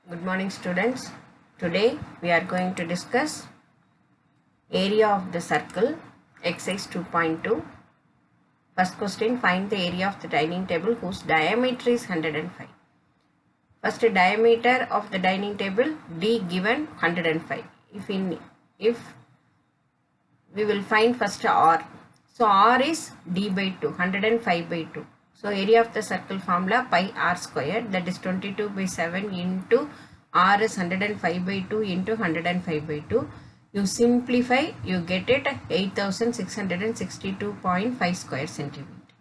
Good morning, students. Today we are going to discuss area of the circle, exercise 2.2. First question, find the area of the dining table whose diameter is 105. First, diameter of the dining table D given 105. If we will find first R. So R is D by 2, 105 by 2. So area of the circle formula pi R squared, that is 22 by 7 into R is 105 by 2 into 105 by 2. You simplify, you get it 8662.5 square centimeter.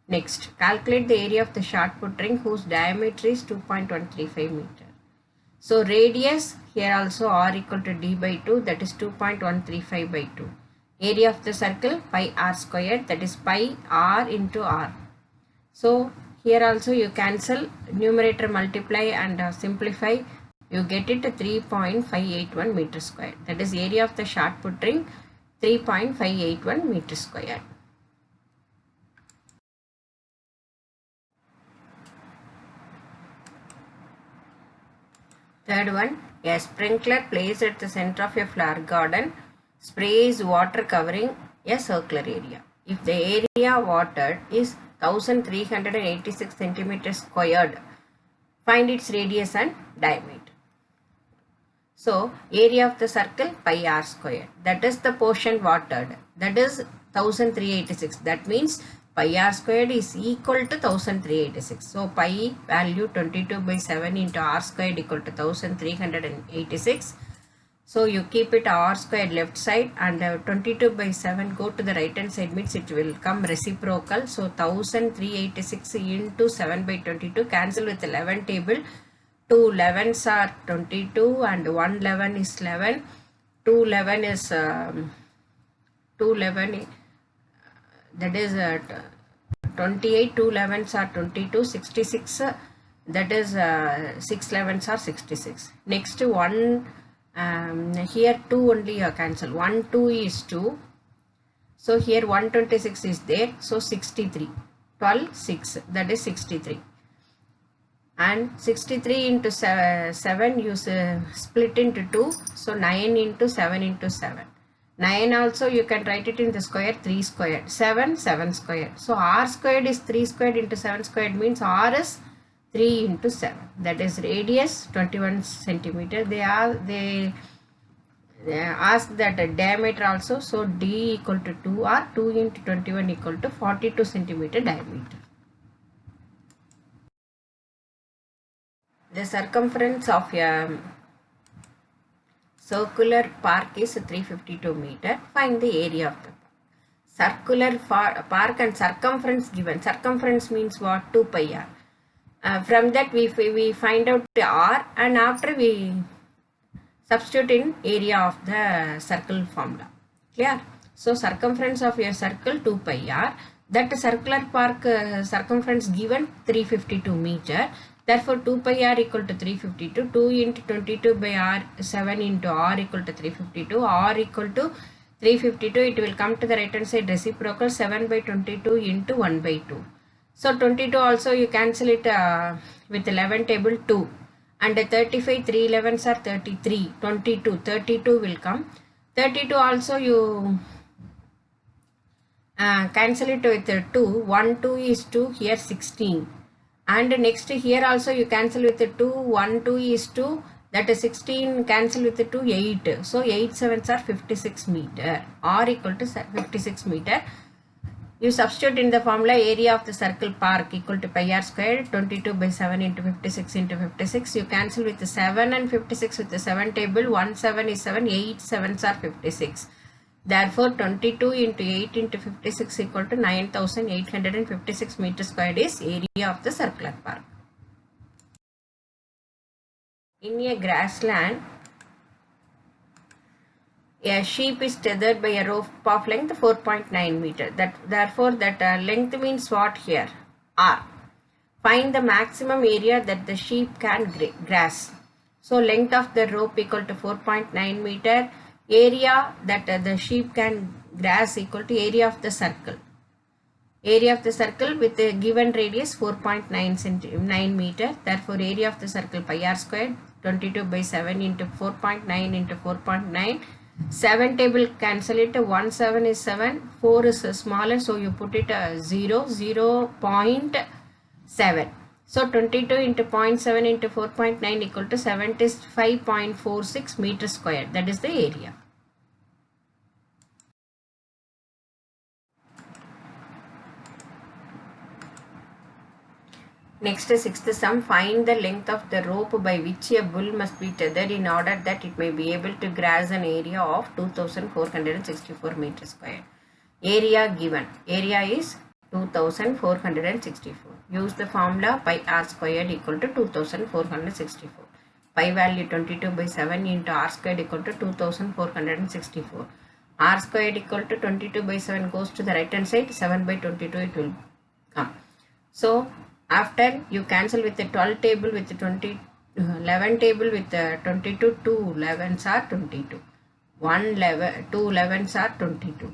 Next, calculate the area of the shot put ring whose diameter is 2.135 meter. So radius, here also R equal to D by 2, that is 2.135 by 2. Area of the circle pi R squared, that is pi R into R. So here also you cancel, numerator multiply and simplify, you get it 3.581 meter square. That is area of the shot put ring 3.581 meter square. Third one, a sprinkler placed at the center of a flower garden sprays water covering a circular area. If the area watered is 1386 centimeters squared, find its radius and diameter. So area of the circle pi R squared, that is the portion watered, that is 1386. That means pi R squared is equal to 1386. So pi value 22 by 7 into R squared equal to 1386. So you keep it R squared left side and 22 by 7 go to the right hand side, means it will come reciprocal. So 1386 into 7 by 22, cancel with 11 table. 2 11s are 22 and 1 11 is 11. 2 11 is 2 11, that is 28. 2 11s are 22. 66, that is 6 11s are 66. Next one, here 2 only you cancel. 1 2 is 2. So here 126 is there. So 63. 12 6, that is 63. And 63 into 7 you split into 2. So 9 into 7 into 7. 9 also you can write it in the square, 3 squared. 7 7 squared. So R squared is 3 squared into 7 squared, means R is 3 into 7. That is radius 21 centimeter. They ask that diameter also. So D equal to 2 or 2 into 21 equal to 42 centimeter diameter. The circumference of a circular park is 352 meter. Find the area of the park. Circular park and circumference given. Circumference means what? 2 pi r. From that we find out the r, and after we substitute in area of the circle formula. Clear? So circumference of your circle 2 pi r. That circular park circumference given 352 meter. Therefore 2 pi r equal to 352. 2 into 22 by r, 7 into r equal to 352. R equal to 352. It will come to the right hand side reciprocal, 7 by 22 into 1 by 2. So 22 also you cancel it with 11 table 2. And 35, 3 11s are 33. 22, 32 will come. 32 also you cancel it with 2. 1 2 is 2, here 16. And next here also you cancel with 2. 1 2 is 2, that is 16, cancel with 2, 8. So 8 7s are 56 meter. R equal to 56 meter. You substitute in the formula area of the circle park equal to pi r squared, 22 by 7 into 56 into 56. You cancel with the 7 and 56 with the 7 table. 1 7 is 7, 8 7s are 56. Therefore 22 into 8 into 56 equal to 9856 meter squared is area of the circular park. In a grassland, a sheep is tethered by a rope of length 4.9 meter. Therefore that length means what here? R. Find the maximum area that the sheep can grass. So length of the rope equal to 4.9 meter. Area that the sheep can grass equal to area of the circle. Area of the circle with the given radius 4.9 meter. Therefore, area of the circle pi r squared 22 by 7 into 4.9 into 4.9. 7 table cancel it. 1 7 is 7. 4 is smaller, so you put it 0.7. So 22 into 0.7 into 4.9 equal to 75.46 meters squared. That is the area. Next, sixth sum. Find the length of the rope by which a bull must be tethered in order that it may be able to graze an area of 2464 meters squared. Area given. Area is 2464. Use the formula pi r squared equal to 2464. Pi value 22 by 7 into r squared equal to 2464. R squared equal to 22 by 7 goes to the right hand side. 7 by 22 it will come. So, after you cancel with the 12 table with the 11 table with the 22, 2 11s are 22. 2 11s are 22.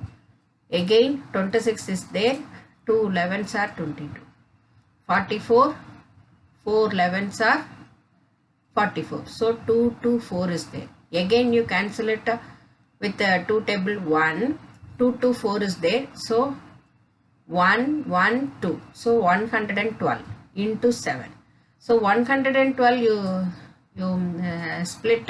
Again 26 is there, 2 11s are 22. 44, 4 11s are 44. So 2 2 4 is there. Again you cancel it with the 2 table 1, 2 2 4 is there. So 1 1 2, so 112 into 7. So 112 you split,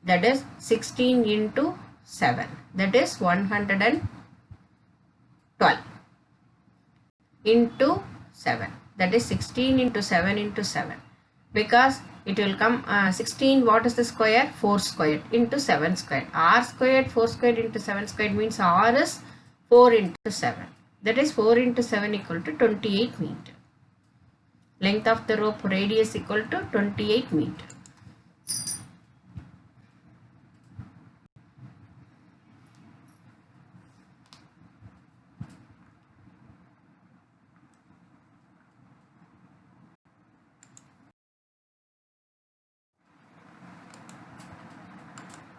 that is 16 into 7, that is 112 into 7, that is 16 into 7 into 7, because it will come 16, what is the square? 4 squared into 7 squared. R squared 4 squared into 7 squared means R is 4 into 7. That is 4 into 7 equal to 28 meter. Length of the rope radius equal to 28 meter.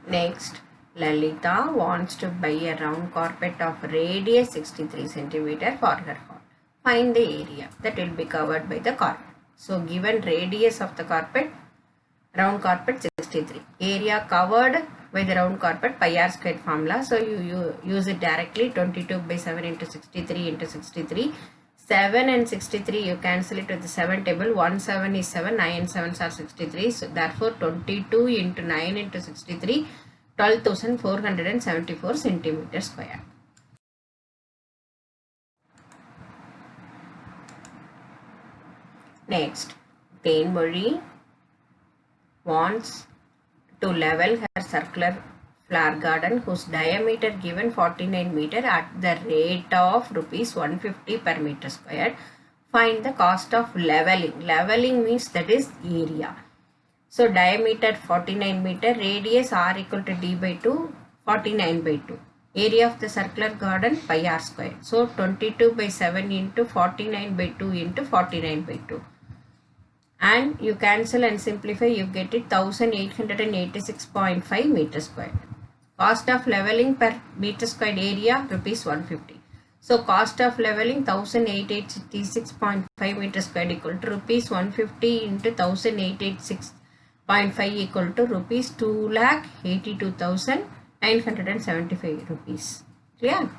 Next, Lalita wants to buy a round carpet of radius 63 cm for her hall. Find the area that will be covered by the carpet. So, given radius of the carpet, round carpet 63. Area covered by the round carpet pi r squared formula. So, you use it directly, 22 by 7 into 63 into 63. 7 and 63 you cancel it with the 7 table. 1 7 is 7, 9 7s are 63. So therefore 22 into 9 into 63, 12,474 centimeter square. Next, Thenmozhi wants to level her circular flower garden whose diameter given 49 meter at the rate of rupees 150 per meter square. Find the cost of leveling. Leveling means that is area. So diameter 49 meter, radius r equal to d by 2, 49 by 2. Area of the circular garden pi r square. So 22 by 7 into 49 by 2 into 49 by 2. And you cancel and simplify, you get it 1886.5 meter square. Cost of leveling per meter squared area rupees 150. So cost of leveling 1886.5 meter squared equal to rupees 150 into 1886.5 equal to rupees 2,82,975 rupees. Clear?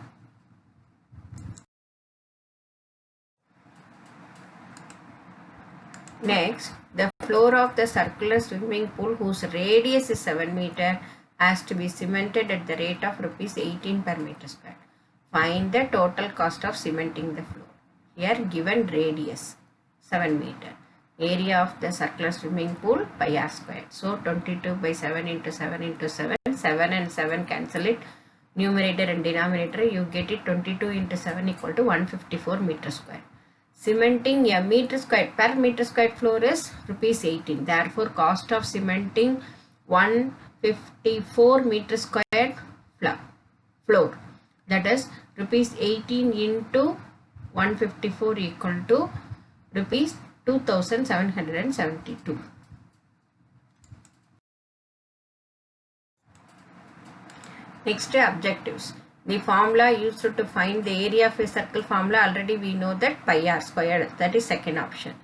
Next, the floor of the circular swimming pool whose radius is 7 meter has to be cemented at the rate of rupees 18 per meter square. Find the total cost of cementing the floor. Here given radius 7 meter. Area of the circular swimming pool pi r square. So 22 by 7 into 7 into 7. 7 and 7 cancel it. Numerator and denominator, you get it 22 into 7 equal to 154 meter square. Cementing a meter square per meter square floor is rupees 18. Therefore, cost of cementing 154 meter square floor. That is rupees 18 into 154 equal to rupees 2,772. Next, objectives. The formula used to find the area of a circle formula, already we know that pi r squared, that is second option.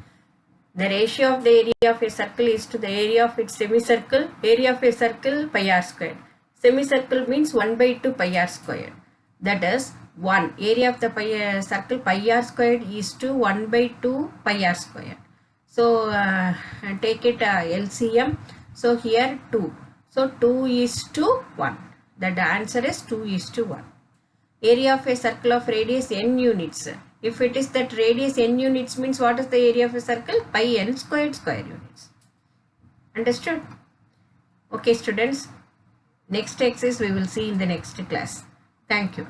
The ratio of the area of a circle is to the area of its semicircle. Area of a circle pi r squared. Semicircle means 1 by 2 pi r squared. That is 1. Area of the circle pi r squared is to 1 by 2 pi r squared. So take it LCM. So here 2. So 2 is to 1. That the answer is 2 is to 1. Area of a circle of radius n units. If it is that radius n units means what is the area of a circle? Pi n squared square units. Understood? Okay students, next exercise we will see in the next class. Thank you.